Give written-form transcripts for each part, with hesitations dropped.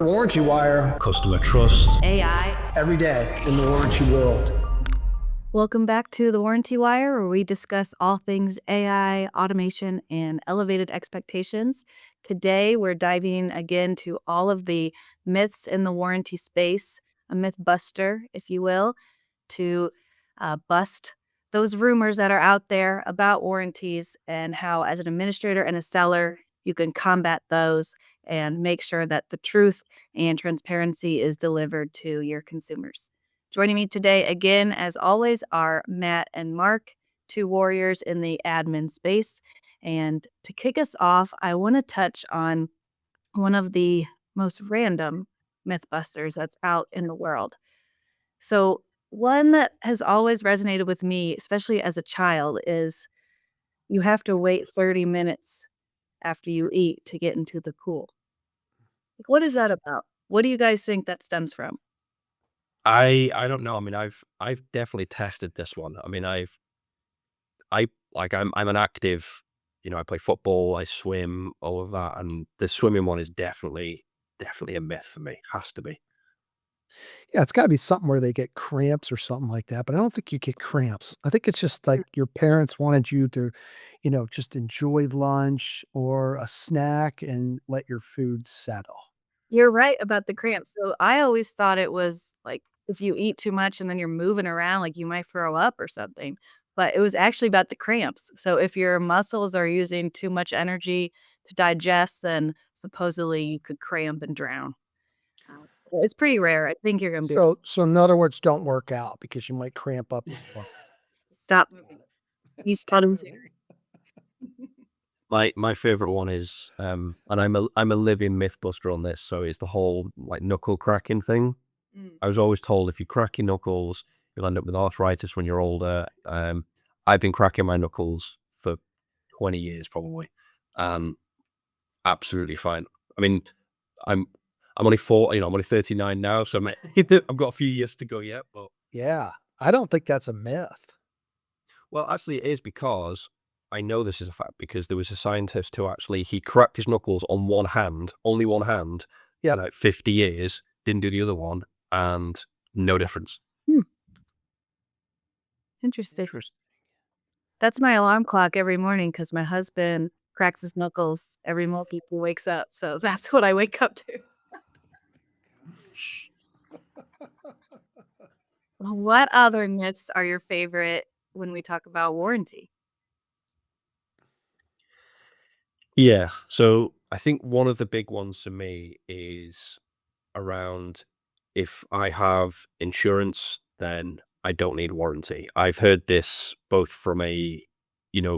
Warranty Wire, customer trust, AI. every day in the warranty world. Welcome back to the Warranty Wire, where we discuss all things AI, automation, and elevated expectations. Today, we're diving again to all of the myths in the warranty space, a myth buster, if you will, to bust those rumors that are out there about warranties and how, as an administrator and a seller, you can combat those and make sure that the truth and transparency is delivered to your consumers. Joining me today again, as always, are Matt and Mark, two warriors in the admin space. And to kick us off, I want to touch on one of the most random mythbusters that's out in the world. So, one that has always resonated with me, especially as a child, is you have to wait 30 minutes after you eat to get into the pool. Like, what is that about? What do you guys think that stems from? I don't know. I mean, I've definitely tested this one. I mean, I'm an active, I play football, I swim, all of that, and the swimming one is definitely a myth for me. Has to be. Yeah, it's gotta be something where they get cramps or something like that, but I don't think you get cramps. I think it's just like your parents wanted you to, just enjoy lunch or a snack and let your food settle. You're right about the cramps. So I always thought it was like if you eat too much and then you're moving around, like you might throw up or something. But it was actually about the cramps. So if your muscles are using too much energy to digest, then supposedly you could cramp and drown. It's pretty rare. I think you're gonna be So in other words, don't work out because you might cramp up before. stop moving. He's cutting too. My favorite one is, and I'm a living mythbuster on this. So it's the whole like knuckle cracking thing. Mm. I was always told if you crack your knuckles, you'll end up with arthritis when you're older. I've been cracking my knuckles for 20 years probably, and absolutely fine. I mean, I'm I'm only I'm only 39 now, so I've got a few years to go yet. But Yeah, I don't think that's a myth. well, actually, it is because I know this is a fact because there was a scientist who actually he cracked his knuckles on one hand, only one hand, for Yep. like 50 years, didn't do the other one, and no difference. Hmm, Interesting. interesting. That's my alarm clock every morning because my husband cracks his knuckles every moment he wakes up. So that's what I wake up to. What other myths are your favorite when we talk about warranty? Yeah. So I think one of the big ones for me is around if I have insurance, then I don't need warranty. I've heard this both from a,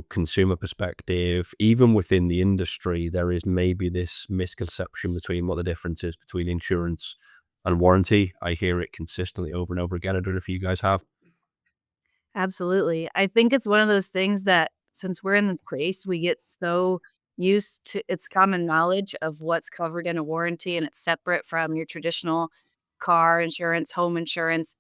consumer perspective, even within the industry, there is maybe this misconception between what the difference is between insurance and warranty. I hear it consistently over and over again. I don't know if you guys have. Absolutely. I think it's one of those things that since we're in the space, we get so used to it's common knowledge of what's covered in a warranty and it's separate from your traditional car insurance, home insurance.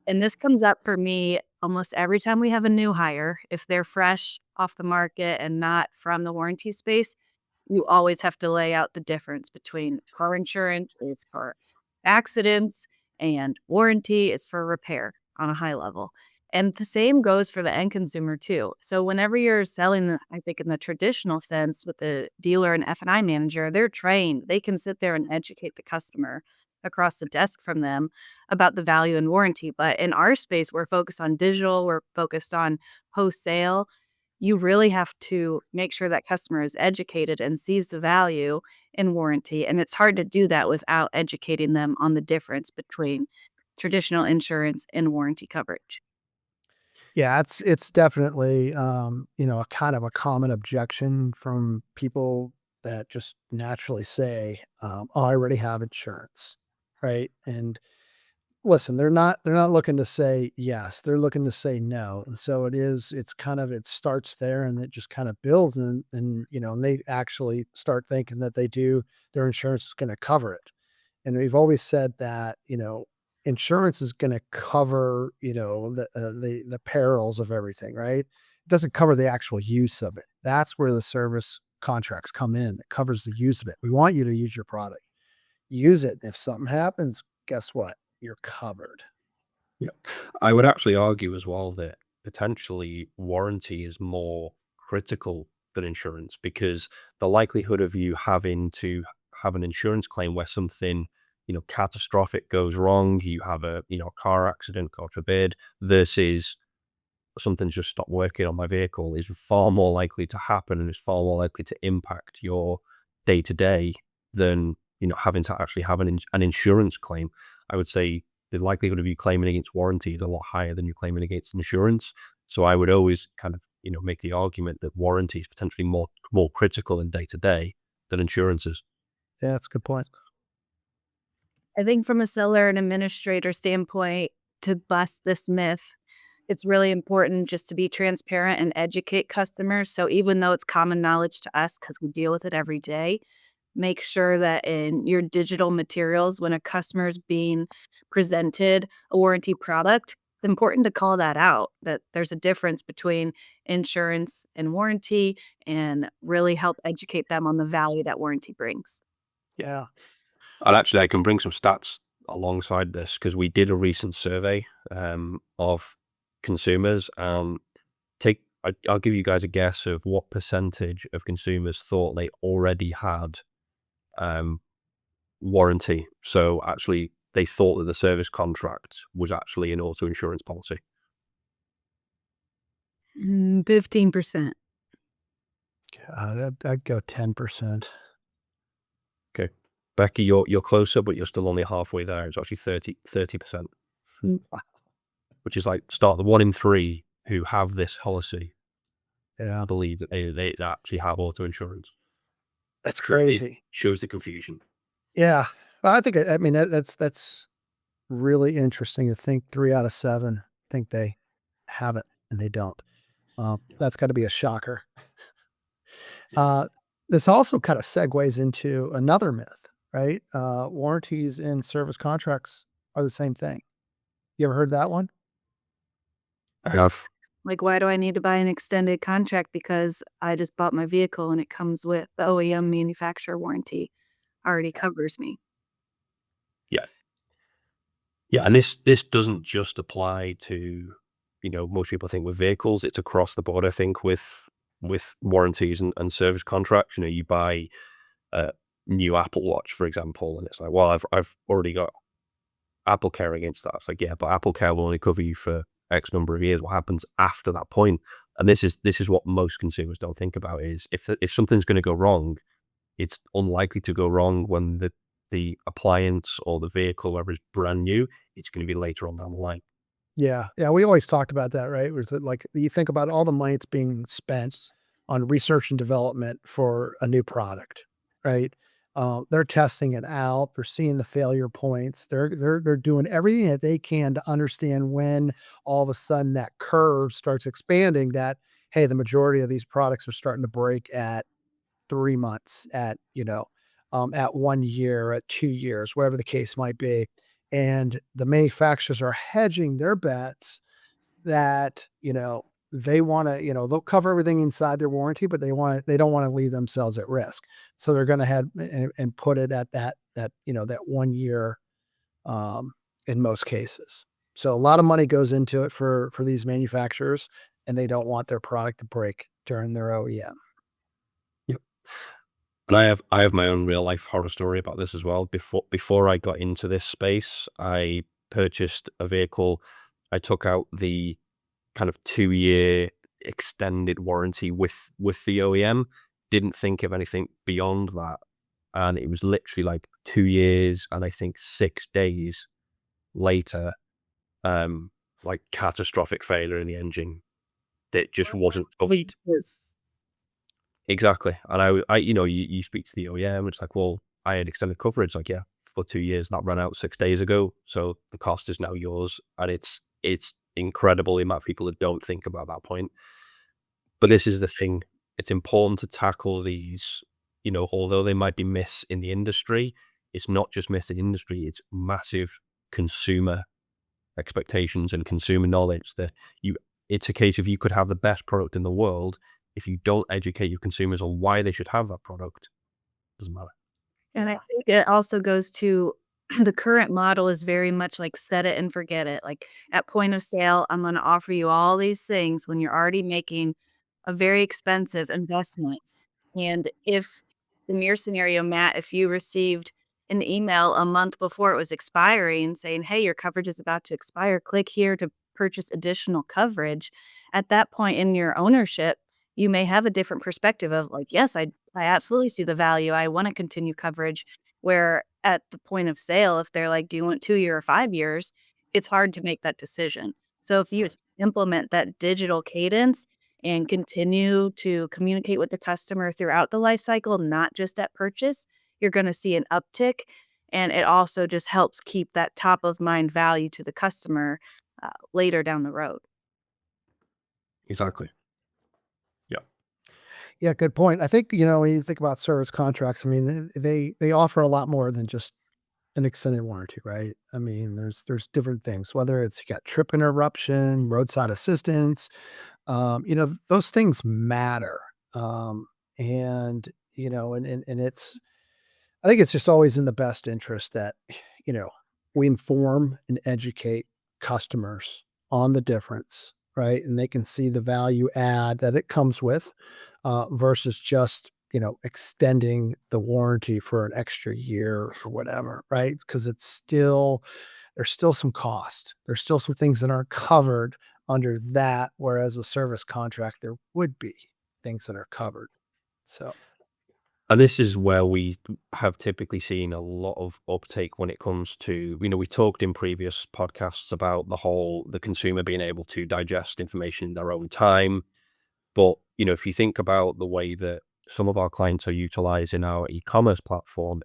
And this comes up for me almost every time we have a new hire. If they're fresh off the market and not from the warranty space, you always have to lay out the difference between car insurance is for accidents and warranty is for repair on a high level. And the same goes for the end consumer too. So whenever you're selling, I think in the traditional sense with the dealer and F&I manager, they're trained. They can sit there and educate the customer across the desk from them about the value and warranty. But in our space, we're focused on digital, we're focused on post sale. You really have to make sure that customer is educated and sees the value in warranty. And it's hard to do that without educating them on the difference between traditional insurance and warranty coverage. Yeah, it's definitely, a kind of a common objection from people that just naturally say, "Oh, I already have insurance," right? And listen, they're not looking to say yes, they're looking to say no. And so it starts there and it just kind of builds and they actually start thinking that their insurance is going to cover it. And we've always said that, insurance is going to cover, the perils of everything, right? It doesn't cover the actual use of it. That's where the service contracts come in. It covers the use of it. We want you to use your product. use it. If something happens, guess what? You're covered. Yeah. I would actually argue as well that potentially warranty is more critical than insurance, because the likelihood of you having to have an insurance claim where something, catastrophic goes wrong, you have a, car accident, God forbid, versus something's just stopped working on my vehicle, is far more likely to happen and is far more likely to impact your day to day than, having to actually have an insurance claim. I would say the likelihood of you claiming against warranty is a lot higher than you claiming against insurance. So I would always kind of, make the argument that warranty is potentially more critical in day to day than insurance is. Yeah, that's a good point. I think from a seller and administrator standpoint, to bust this myth, it's really important just to be transparent and educate customers. So even though it's common knowledge to us because we deal with it every day, make sure that in your digital materials, when a customer is being presented a warranty product, it's important to call that out, that there's a difference between insurance and warranty, and really help educate them on the value that warranty brings. Yeah. And actually, I can bring some stats alongside this because we did a recent survey of consumers. I'll give you guys a guess of what percentage of consumers thought they already had warranty. So actually, they thought that the service contract was actually an auto insurance policy. 15%. I'd go 10%. Okay, Becky, you're closer, but you're still only halfway there. It's actually 30%, which is like start the 1 in 3 who have this policy Yeah, believe that they actually have auto insurance. that's It crazy. shows the confusion. Yeah. Well, I mean, that's really interesting to think 3 out of 7 think they have it and they don't. That's got to be a shocker. Uh, this also kind of segues into another myth, right? Warranties in service contracts are the same thing. You ever heard that one? I have. Like, why do I need to buy an extended contract because I just bought my vehicle and it comes with the OEM manufacturer warranty already covers me? Yeah. Yeah, and this doesn't just apply to, most people think with vehicles. It's across the board, I think, with warranties and service contracts. You buy a new Apple Watch, for example, and it's like, well, I've already got Apple Care against that. It's like, yeah, but Apple Care will only cover you for X number of years. What happens after that point? And this is what most consumers don't think about, is if something's going to go wrong, it's unlikely to go wrong when the appliance or the vehicle, whether it's brand new, it's going to be later on down the line. Yeah. Yeah. We always talked about that, right? Was that like you think about all the money that's being spent on research and development for a new product, right? They're testing it out. They're seeing the failure points. They're doing everything that they can to understand when all of a sudden that curve starts expanding. That hey, the majority of these products are starting to break at 3 months, at 1 year, at 2 years, whatever the case might be. And the manufacturers are hedging their bets that, they wanna, they'll cover everything inside their warranty, but they don't wanna leave themselves at risk. So they're gonna head and put it at that 1 year, um, in most cases. So a lot of money goes into it for these manufacturers, and they don't want their product to break during their OEM. Yep. And I have my own real life horror story about this as well. Before I got into this space, I purchased a vehicle. I took out the kind of 2-year extended warranty with the OEM. Didn't think of anything beyond that, and it was literally like 2 years and I think 6 days later, like catastrophic failure in the engine that just wasn't covered. Yes. Exactly. And you speak to the OEM, it's like, well, I had extended coverage. Like, yeah, for 2 years, that ran out 6 days ago. So the cost is now yours. And it's incredible the amount of people that don't think about that point. But this is the thing. It's important to tackle these, although they might be myths in the industry, it's not just myths in the industry, it's massive consumer expectations and consumer knowledge that it's a case of you could have the best product in the world. If you don't educate your consumers on why they should have that product, it doesn't matter. And I Yeah. think it also goes to the current model is very much like set it and forget it. Like at point of sale, I'm going to offer you all these things when you're already making a very expensive investment. And if in your scenario, Matt, if you received an email a month before it was expiring saying, hey, your coverage is about to expire, click here to purchase additional coverage. At that point in your ownership, you may have a different perspective of like, yes, I absolutely see the value. I want to continue coverage. Where at the point of sale, if they're like, do you want 2 year or 5 years? It's hard to make that decision. So if you implement that digital cadence and continue to communicate with the customer throughout the life cycle, not just at purchase, you're going to see an uptick. And it also just helps keep that top of mind value to the customer later down the road. Exactly. Yeah. Yeah, good point. I think, when you think about service contracts, I mean, they offer a lot more than just an extended warranty, right? I mean, there's different things, whether it's you got trip interruption, roadside assistance, those things matter. And, and it's I think it's just always in the best interest that, you know, we inform and educate customers on the difference, right? And they can see the value add that it comes with, versus just, extending the warranty for an extra year or whatever, right? Because there's still some cost. There's still some things that aren't covered under that, whereas a service contract, there would be things that are covered. So, And this is where we have typically seen a lot of uptake when it comes to, we talked in previous podcasts about the consumer being able to digest information in their own time. But, if you think about the way that some of our clients are utilizing our e-commerce platform,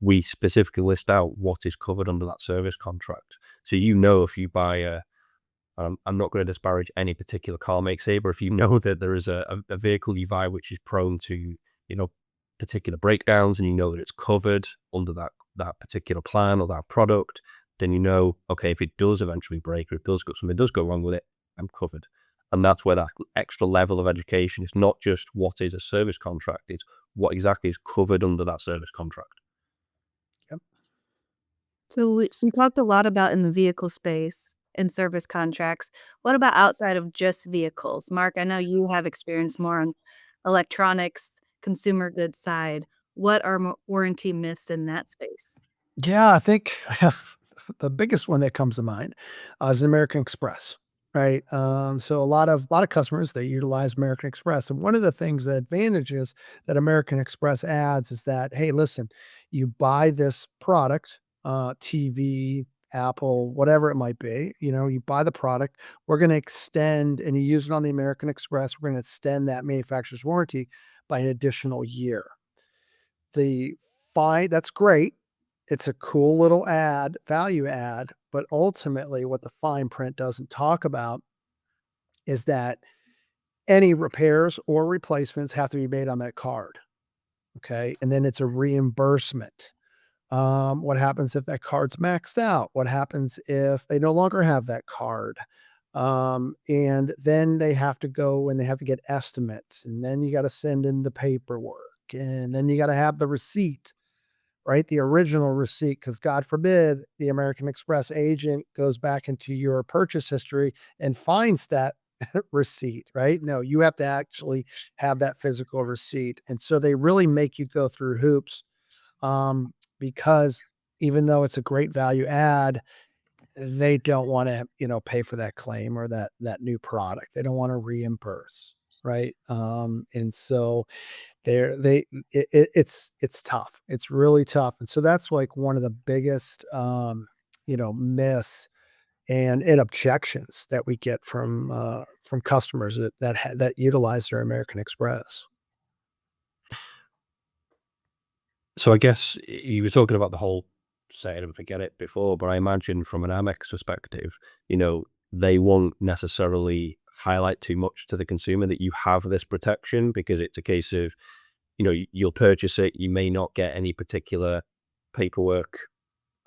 we specifically list out what is covered under that service contract. So, if you buy I'm not going to disparage any particular car make, say, but if you know that there is a vehicle you buy which is prone to, particular breakdowns, and you know that it's covered under that particular plan or that product, then okay, if it does eventually break or if something does go wrong with it, I'm covered. And that's where that extra level of education is not just what is a service contract, it's what exactly is covered under that service contract. yep. So we talked a lot about in the vehicle space and service contracts. What about outside of just vehicles? Mark, I know you have experience more on electronics, consumer goods side. What are warranty myths in that space? Yeah, I think I have the biggest one that comes to mind, is American Express, right? So a lot of customers, they utilize American Express, and one of the things, the advantages that American Express adds is that, hey, listen, you buy this product, TV, Apple, whatever it might be, you buy the product, we're going to extend, and you use it on the American Express, we're going to extend that manufacturer's warranty by an additional year. The fine That's great. It's a cool little value add, but ultimately what the fine print doesn't talk about is that any repairs or replacements have to be made on that card, okay? And then it's a reimbursement. What happens if that card's maxed out? What happens if they no longer have that card? And then they have to go and they have to get estimates, and then you gotta send in the paperwork, and then you gotta have the receipt, right? The original receipt, because God forbid the American Express agent goes back into your purchase history and finds that receipt, right? No, you have to actually have that physical receipt. And so they really make you go through hoops, because even though it's a great value add, they don't want to, pay for that claim or that new product. They don't want to reimburse, right? And so they're they it's tough. It's really tough. And so that's like one of the biggest, myths and objections that we get from customers that utilize their American Express. So I guess you were talking about the whole set it and forget it before, but I imagine from an Amex perspective, they won't necessarily highlight too much to the consumer that you have this protection, because it's a case of, you'll purchase it, you may not get any particular paperwork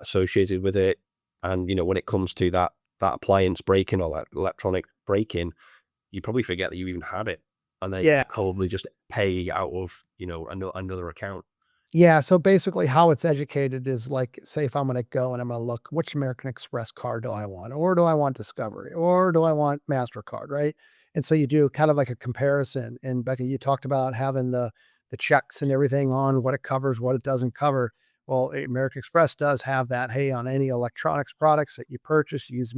associated with it. And, when it comes to that appliance breaking or that electronic breaking, you probably forget that you even had it. And then Yeah. probably just pay out of, another account. Yeah, so basically how it's educated is like, say if I'm gonna go and I'm gonna look, which American Express card do I want? Or do I want Discovery? Or do I want MasterCard, right? And so you do kind of like a comparison. And Becky, you talked about having the checks and everything on what it covers, what it doesn't cover. Well, American Express does have that. Hey, on any electronics products that you purchase, use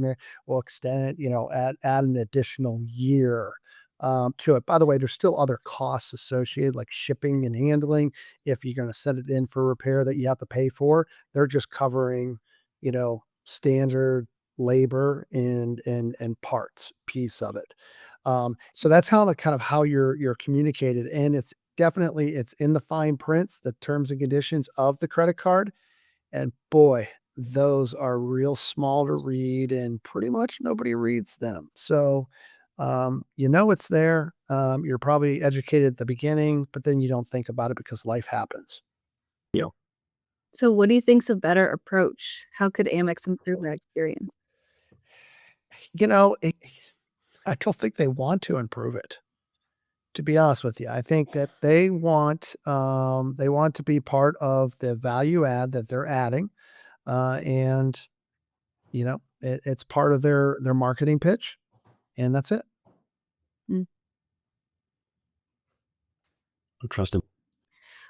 will extend, add an additional year to it. By the way, there's still other costs associated, like shipping and handling if you're going to send it in for repair that you have to pay for. They're just covering, standard labor and parts piece of it. So that's how the kind of how you're communicated, and it's in the fine prints, the terms and conditions of the credit card, and boy, those are real small to read, and pretty much nobody reads them. So it's there. You're probably educated at the beginning, but then you don't think about it because life happens. Yeah. So what do you think's a better approach? How could Amex improve that experience? You know, it, I don't think they want to improve it. To be honest with you, I think that they want to be part of the value add that they're adding, and it's part of their marketing pitch, and that's it. Mm. I trust him.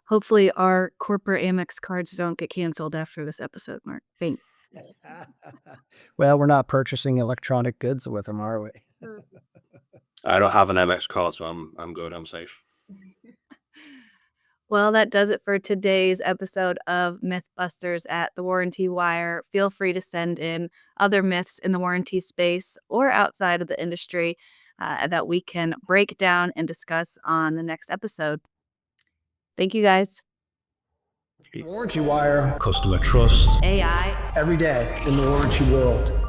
Hopefully our corporate Amex cards don't get canceled after this episode, Mark. Thanks. Well, we're not purchasing electronic goods with them, are we? I don't have an MX card, so I'm good. I'm safe. Well, that does it for today's episode of Mythbusters at the Warranty Wire. Feel free to send in other myths in the warranty space or outside of the industry that we can break down and discuss on the next episode. Thank you, guys. Warranty Wire. Customer trust. AI. Every day in the warranty world.